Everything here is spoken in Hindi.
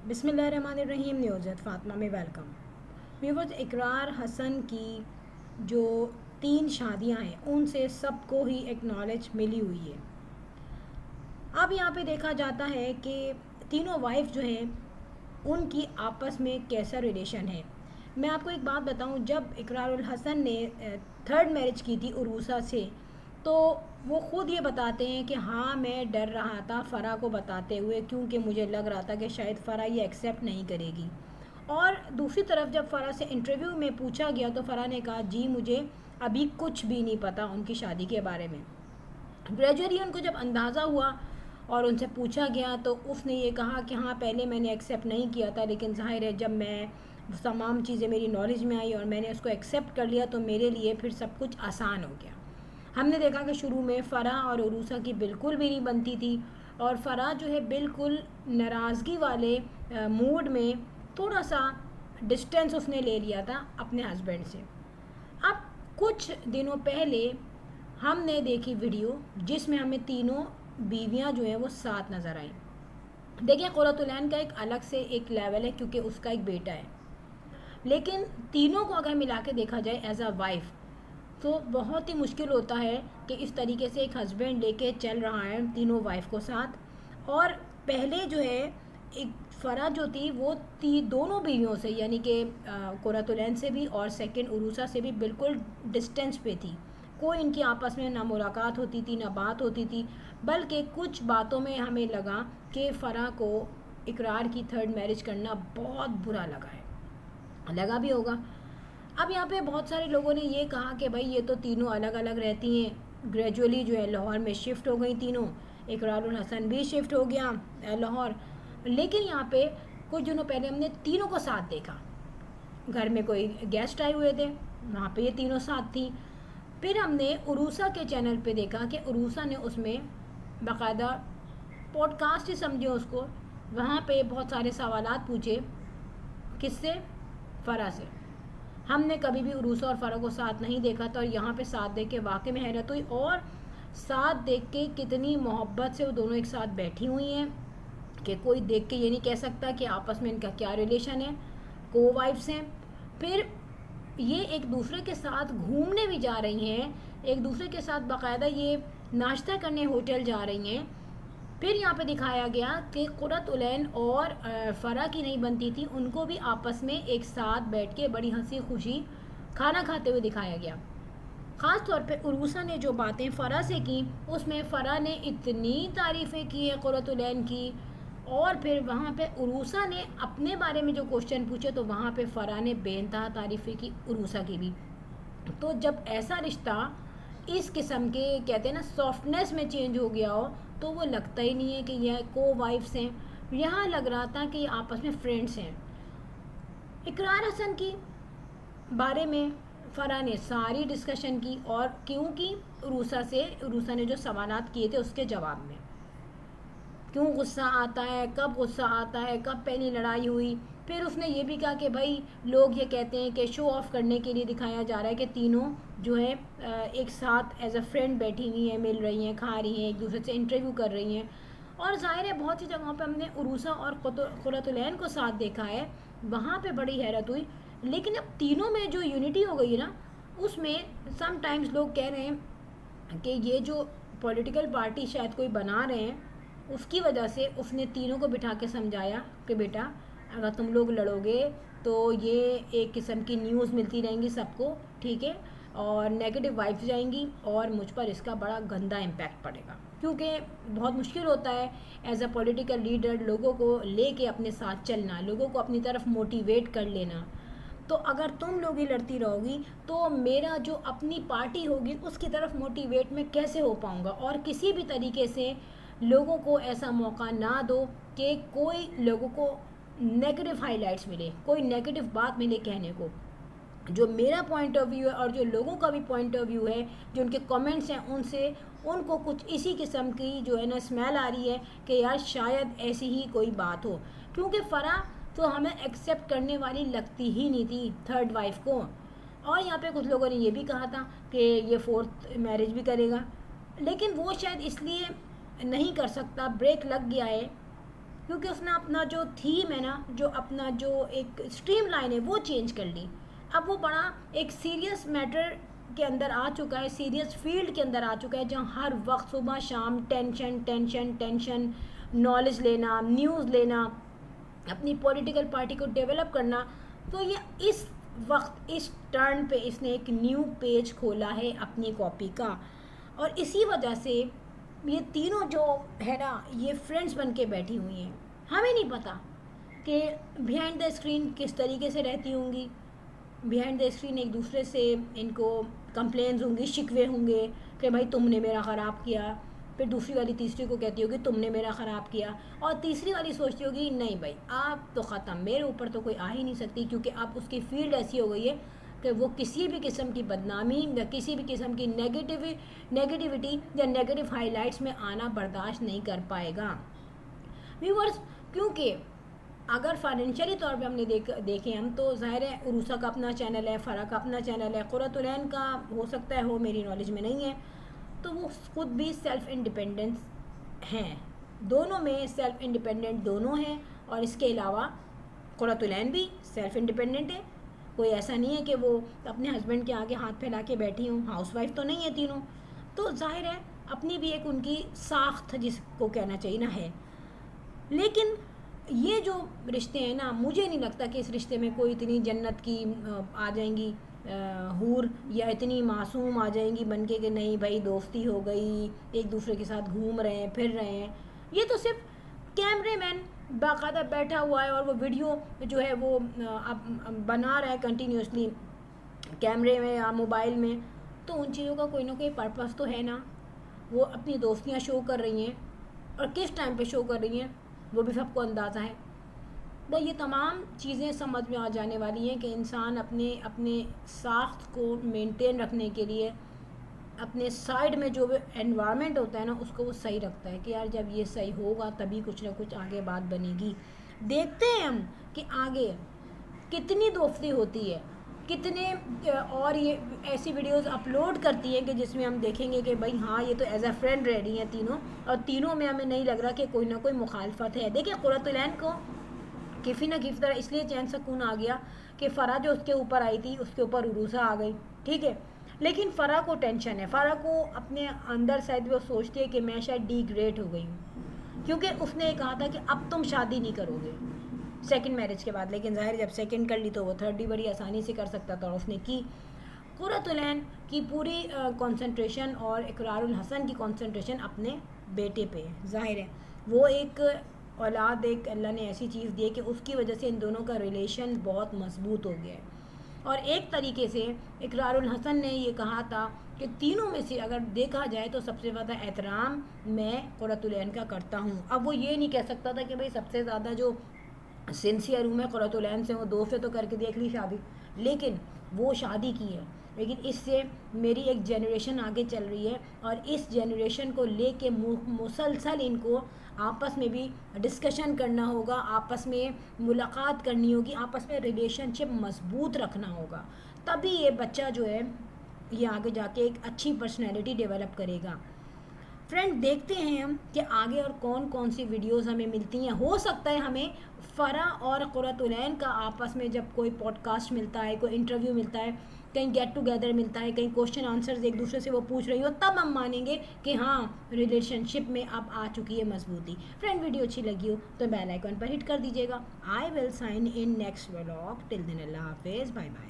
बिस्मिल्लाहिर्रहमानिर्रहीम। न्यूज़त फ़ातिमा में वेलकम। व्यूअर्स, इकरार हसन की जो 3 शादियां हैं उनसे सबको ही एक्नॉलेज मिली हुई है। अब यहाँ पे देखा जाता है कि तीनों वाइफ जो हैं उनकी आपस में कैसा रिलेशन है। मैं आपको एक बात बताऊं, जब इकरारुल हसन ने थर्ड मैरिज की थी उरूसा से, तो वो ख़ुद ये बताते हैं कि हाँ, मैं डर रहा था फ़रा को बताते हुए, क्योंकि मुझे लग रहा था कि शायद फ़रा ये एक्सेप्ट नहीं करेगी। और दूसरी तरफ जब फ़रा से इंटरव्यू में पूछा गया तो फ़रा ने कहा, जी मुझे अभी कुछ भी नहीं पता उनकी शादी के बारे में। ग्रेजुअली उनको जब अंदाज़ा हुआ और उनसे पूछा गया तो उसने ये कहा कि हाँ, पहले मैंने एक्सेप्ट नहीं किया था, लेकिन ज़ाहिर है जब मैं तमाम चीज़ें मेरी नॉलेज में आई और मैंने उसको एक्सेप्ट कर लिया तो मेरे लिए फिर सब कुछ आसान हो गया। हमने देखा कि शुरू में फ़रा और उरूसा की बिल्कुल भी नहीं बनती थी, और फ़रा जो है बिल्कुल नाराज़गी वाले मूड में थोड़ा सा डिस्टेंस उसने ले लिया था अपने हस्बैंड से। अब कुछ दिनों पहले हमने देखी वीडियो जिसमें हमें तीनों बीवियां जो हैं वो साथ नज़र आई। देखिए, क़ुर्रतुल-ऐन का एक अलग से एक लेवल है क्योंकि उसका एक बेटा है, लेकिन तीनों को अगर मिला के देखा जाए एज अ वाइफ तो बहुत ही मुश्किल होता है कि इस तरीके से एक हस्बैंड लेके चल रहा है तीनों वाइफ को साथ। और पहले जो है एक फ़रा जो थी वो दोनों बीवियों से, यानी कि क़ुर्रतुल-ऐन से भी और सेकंड उरूसा से भी बिल्कुल डिस्टेंस पे थी। कोई इनकी आपस में ना मुलाकात होती थी ना बात होती थी, बल्कि कुछ बातों में हमें लगा कि फ़रा को इकरार की थर्ड मैरिज करना बहुत बुरा लगा भी होगा। अब यहाँ पे बहुत सारे लोगों ने ये कहा कि भाई ये तो तीनों अलग अलग रहती हैं, ग्रेजुअली जो है लाहौर में शिफ्ट हो गई तीनों, इकरारुल हसन भी शिफ्ट हो गया लाहौर। लेकिन यहाँ पे कुछ दिनों पहले हमने तीनों को साथ देखा, घर में कोई गेस्ट आए हुए थे, वहाँ पे ये तीनों साथ थी। फिर हमने उरूसा के चैनल पे देखा कि उरूसा ने उसमें बाकायदा पॉडकास्ट ही समझे उसको, वहाँ पे बहुत सारे सवालात पूछे। किससे? फ़रा से। हमने कभी भी उरूसा और फ़रा को साथ नहीं देखा था, और यहाँ पे साथ देख के वाकई में हैरत हुई। और साथ देख के कितनी मोहब्बत से वो दोनों एक साथ बैठी हुई हैं कि कोई देख के ये नहीं कह सकता कि आपस में इनका क्या रिलेशन है, को वाइफ्स हैं। फिर ये एक दूसरे के साथ घूमने भी जा रही हैं, एक दूसरे के साथ बाकायदा ये नाश्ता करने होटल जा रही हैं। फिर यहाँ पे दिखाया गया कि क़ुर्रतुल-ऐन और फ़रा की नहीं बनती थी, उनको भी आपस में एक साथ बैठ के बड़ी हंसी खुशी खाना खाते हुए दिखाया गया। ख़ास तौर पे उरूसा ने जो बातें फ़रा से की, उसमें फ़रा ने इतनी तारीफ़ें की हैं क़ुर्रतुल-ऐन की, और फिर वहाँ पे उरूसा ने अपने बारे में जो क्वेश्चन पूछे तो वहाँ पे फ़रा ने बेइंतहा तारीफ़ें की उरूसा की भी। तो जब ऐसा रिश्ता इस किस्म के कहते हैं ना सॉफ्टनेस में चेंज हो गया हो, तो वो लगता ही नहीं है कि यह को वाइफ्स हैं, यहाँ लग रहा था कि आपस में फ्रेंड्स हैं। इकरार हसन की बारे में फ़रा ने सारी डिस्कशन की, और क्योंकि उरूसा ने जो सवालात किए थे उसके जवाब में, क्यों गुस्सा आता है, कब गुस्सा आता है, कब पहली लड़ाई हुई। फिर उसने ये भी कहा कि भाई लोग ये कहते हैं कि शो ऑफ़ करने के लिए दिखाया जा रहा है कि तीनों जो है एक साथ एज अ फ्रेंड बैठी हुई हैं, मिल रही हैं, खा रही हैं, एक दूसरे से इंटरव्यू कर रही हैं। और ज़ाहिर है बहुत सी जगहों पे हमने उरूसा और क़ुर्रतुल-ऐन को साथ देखा है, वहाँ पे बड़ी हैरत हुई। लेकिन अब तीनों में जो यूनिटी हो गई है ना, उसमें समटाइम्स लोग कह रहे हैं कि ये जो पॉलिटिकल पार्टी शायद कोई बना रहे हैं, उसकी वजह से उसने तीनों को बिठा के समझाया कि बेटा अगर तुम लोग लड़ोगे तो ये एक किस्म की न्यूज़ मिलती रहेंगी सबको, ठीक है, और नेगेटिव वाइब्स जाएंगी और मुझ पर इसका बड़ा गंदा इम्पैक्ट पड़ेगा, क्योंकि बहुत मुश्किल होता है एज अ पॉलिटिकल लीडर लोगों को लेके अपने साथ चलना, लोगों को अपनी तरफ मोटिवेट कर लेना। तो अगर तुम लोग ही लड़ती रहोगी तो मेरा जो अपनी पार्टी होगी उसकी तरफ मोटिवेट मैं कैसे हो पाऊँगा। और किसी भी तरीके से लोगों को ऐसा मौका ना दो कि कोई लोगों को नेगेटिव हाइलाइट्स मिले, कोई नेगेटिव बात मिले कहने को। जो मेरा पॉइंट ऑफ व्यू है और जो लोगों का भी पॉइंट ऑफ व्यू है, जो उनके कमेंट्स हैं, उनसे उनको कुछ इसी किस्म की जो है ना स्मेल आ रही है कि यार शायद ऐसी ही कोई बात हो, क्योंकि फ़रा तो हमें एक्सेप्ट करने वाली लगती ही नहीं थी थर्ड वाइफ को। और यहाँ पे कुछ लोगों ने ये भी कहा था कि ये फोर्थ मैरिज भी करेगा, लेकिन वो शायद इसलिए नहीं कर सकता, ब्रेक लग गया है क्योंकि उसने अपना जो थीम है ना, जो अपना जो एक स्ट्रीम लाइन है वो चेंज कर ली। अब वो बड़ा एक सीरियस मैटर के अंदर आ चुका है, सीरियस फील्ड के अंदर आ चुका है, जहाँ हर वक्त सुबह शाम टेंशन टेंशन टेंशन, नॉलेज लेना, न्यूज़ लेना, अपनी पॉलिटिकल पार्टी को डेवलप करना। तो ये इस वक्त इस टर्न पे इसने एक न्यू पेज खोला है अपनी कॉपी का, और इसी वजह से ये तीनों जो है ना, ये फ्रेंड्स बन के बैठी हुई हैं। हमें नहीं पता कि बिहाइंड द स्क्रीन किस तरीके से रहती होंगी। बिहाइंड द स्क्रीन एक दूसरे से इनको कंप्लेंट्स होंगी, शिकवे होंगे कि भाई तुमने मेरा ख़राब किया। फिर दूसरी वाली तीसरी को कहती होगी तुमने मेरा ख़राब किया, और तीसरी वाली सोचती होगी नहीं भाई आप तो ख़त्म, मेरे ऊपर तो कोई आ ही नहीं सकती, क्योंकि अब उसकी फील्ड ऐसी हो गई है कि वो किसी भी किस्म की बदनामी या किसी भी किस्म की नेगेटिविटी या नेगेटिव हाईलाइट्स में आना बर्दाश्त नहीं कर पाएगा। व्यूअर्स, क्योंकि अगर फाइनेंशियली तौर पे हमने देखें हम, तो ज़ाहिर है उरूसा का अपना चैनल है, फ़रा का अपना चैनल है, क़ुर्रतुल-ऐन का हो सकता है हो, मेरी नॉलेज में नहीं है, तो वो खुद भी सेल्फ़ इंडिपेंडेंस हैं, दोनों में सेल्फ़ इंडिपेंडेंट दोनों हैं। और इसके अलावा क़ुर्रतुल-ऐन भी सेल्फ़ इंडिपेंडेंट है, कोई ऐसा नहीं है कि वो अपने हस्बैंड के आगे हाथ फैला के बैठी हूँ, हाउसवाइफ तो नहीं है तीनों। तो जाहिर है अपनी भी एक उनकी साख्त जिसको कहना चाहिए ना है। लेकिन ये जो रिश्ते हैं ना, मुझे नहीं लगता कि इस रिश्ते में कोई इतनी जन्नत की आ जाएंगी हूर, या इतनी मासूम आ जाएंगी बन के कि नहीं भाई दोस्ती हो गई, एक दूसरे के साथ घूम रहे हैं फिर रहे हैं। ये तो सिर्फ कैमरे मैन बाकायदा बैठा हुआ है और वो वीडियो जो है वो अब बना रहा है कंटिन्यूसली कैमरे में या मोबाइल में। तो उन चीज़ों का कोई ना कोई पर्पस तो है ना, वो अपनी दोस्तियाँ शो कर रही हैं, और किस टाइम पे शो कर रही हैं वो भी सबको अंदाज़ा है। तो ये तमाम चीज़ें समझ में आ जाने वाली हैं कि इंसान अपने अपने साख्त को मेंटेन रखने के लिए अपने साइड में जो एनवायरनमेंट होता है ना, उसको वो सही रखता है कि यार जब ये सही होगा तभी कुछ ना कुछ आगे बात बनेगी। देखते हैं हम कि आगे कितनी दोस्ती होती है, कितने और ये ऐसी वीडियोस अपलोड करती हैं कि जिसमें हम देखेंगे कि भाई हाँ ये तो एज अ फ्रेंड रह रही हैं तीनों, और तीनों में हमें नहीं लग रहा कि कोई ना कोई मुखालफत है। देखिए क़ुर्रतुल-ऐन को किसी न किसी तरह इसलिए चैन सुकून आ गया कि फ़रा जो उसके ऊपर आई थी उसके ऊपर उरूसा आ गई, ठीक है। लेकिन फ़रा को टेंशन है, फ़रा को अपने अंदर शायद वो सोचती है कि मैं शायद डिग्रेड हो गई हूँ, क्योंकि उसने कहा था कि अब तुम शादी नहीं करोगे सेकंड मैरिज के बाद। लेकिन ज़ाहिर जब सेकंड कर ली तो वो थर्ड भी बड़ी आसानी से कर सकता था, और उसने की। क़ुर्रतुल-ऐन की पूरी कंसंट्रेशन और इकरारुल हसन की कंसंट्रेशन अपने बेटे पे है। ज़ाहिर है वो एक औलाद, एक अल्लाह ने ऐसी चीज़ दी है कि उसकी वजह से इन दोनों का रिलेशन बहुत मजबूत हो गया है। और एक तरीके से इकरारुल हसन ने ये कहा था कि तीनों में से अगर देखा जाए तो सबसे ज़्यादा एहतराम मैं क़ुर्रतुल-ऐन का करता हूँ। अब वो ये नहीं कह सकता था कि भाई सबसे ज़्यादा जो सिंसियर हूँ मैं क़ुर्रतुल-ऐन से हूँ, 2 से तो करके देख ली शादी, लेकिन वो शादी की है। लेकिन इससे मेरी एक जनरेशन आगे चल रही है, और इस जनरेशन को लेके मुसलसल इनको आपस में भी डिस्कशन करना होगा, आपस में मुलाकात करनी होगी, आपस में रिलेशनशिप मजबूत रखना होगा, तभी ये बच्चा जो है ये आगे जाके एक अच्छी पर्सनैलिटी डेवलप करेगा। फ्रेंड, देखते हैं हम कि आगे और कौन कौन सी वीडियोस हमें मिलती हैं। हो सकता है हमें फ़रा और क़ुर्रतुल-ऐन का आपस में जब कोई पॉडकास्ट मिलता है, कोई इंटरव्यू मिलता है, कहीं गेट टुगेदर मिलता है, कहीं क्वेश्चन आंसर्स एक दूसरे से वो पूछ रही हो, तब हम मानेंगे कि हाँ रिलेशनशिप में अब आ चुकी है मजबूती। फ्रेंड, वीडियो अच्छी लगी हो तो बेल आइकन पर हिट कर दीजिएगा। I will sign in next vlog. Till then Allah हाफिज़, बाय बाय।